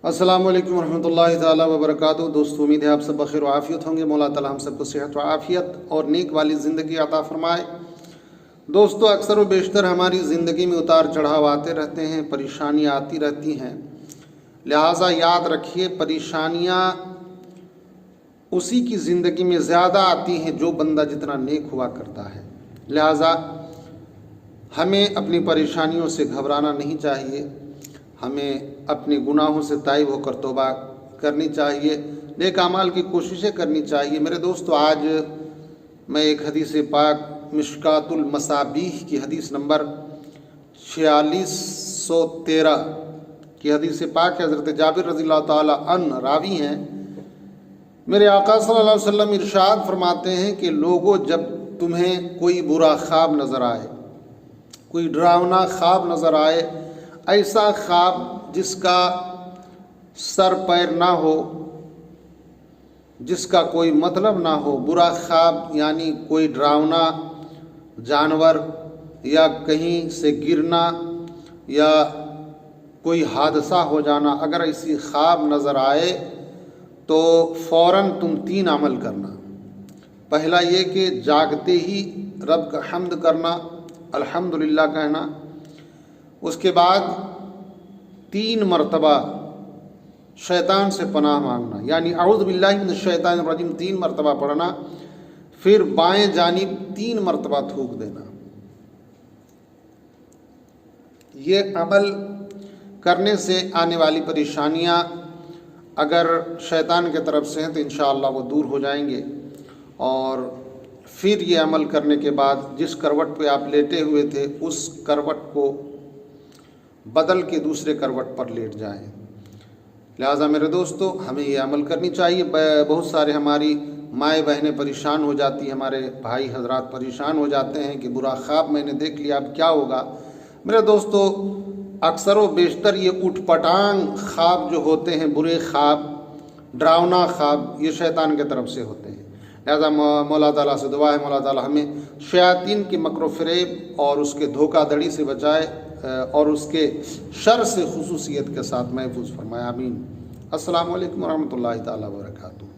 अस्सलाम वालेकुम रहमतुल्लाहि ताला व बरकातुहू। दोस्तों, उम्मीद है आप सब बखैर व आफियत होंगे। मौला ताला हम सबको सेहत व आफियत और नेक वाली ज़िंदगी अता फरमाए। दोस्तों, अक्सर व बेशतर हमारी ज़िंदगी में उतार चढ़ाव आते रहते हैं, परेशानियाँ आती रहती हैं। लिहाजा याद रखिए, परेशानियाँ उसी की ज़िंदगी में ज़्यादा आती हैं जो बंदा जितना नेक हुआ करता है। लिहाजा हमें अपनी परेशानियों से घबराना नहीं चाहिए, हमें अपने गुनाहों से ताइब होकर तौबा करनी चाहिए, नेक अमाल की कोशिशें करनी चाहिए। मेरे दोस्तों, आज मैं एक हदीस पाक मिशकातुल मसाबीह की हदीस नंबर 4613 की हदीस पाक हज़रत जाबिर रज़ियल्लाहु ताला अन्हु रावी हैं। मेरे आका सल्लल्लाहु अलैहि वसल्लम इरशाद फरमाते हैं कि लोगों, जब तुम्हें कोई बुरा ख्वाब नज़र आए, कोई डरावना ख्वाब नज़र आए, ऐसा ख्वाब जिसका सर पैर ना हो, जिसका कोई मतलब ना हो, बुरा ख्वाब यानी कोई डरावना जानवर या कहीं से गिरना या कोई हादसा हो जाना, अगर ऐसी ख्वाब नज़र आए तो फ़ौरन तुम 3 अमल करना। पहला ये कि जागते ही रब का हम्द करना, अल्हम्दुलिल्लाह कहना। उसके बाद 3 मरतबा शैतान से पनाह मांगना, यानी औज़ु बिल्लाहि मिनश शैतानिर रजीम 3 मरतबा पढ़ना। फिर बाएं जानिब 3 मरतबा थूक देना। ये अमल करने से आने वाली परेशानियां अगर शैतान की तरफ से हैं तो इंशाअल्लाह वो दूर हो जाएंगे। और फिर ये अमल करने के बाद जिस करवट पे आप लेटे हुए थे उस करवट को बदल के दूसरे करवट पर लेट जाएं। लिहाजा मेरे दोस्तों, हमें ये अमल करनी चाहिए। बहुत सारे हमारी माएँ बहनें परेशान हो जाती हैं, हमारे भाई हजरात परेशान हो जाते हैं कि बुरा ख्वाब मैंने देख लिया, अब क्या होगा। मेरे दोस्तों, अक्सर व बेशतर ये उठपटांग ख्वाब जो होते हैं, बुरे ख्वाब, डरावना ख्वाब, ये शैतान की तरफ से होते हैं। लिहाजा मौला ताला से दुआ है, मौला ताला हमें शयातीन की मकर फ़रेब और उसके धोखाधड़ी से बचाए और उसके शर से खुसूसियत के साथ महफूज फरमाए। आमीन। अस्सलामु अलैकुम व रहमतुल्लाहि ताला व बरकातुहू।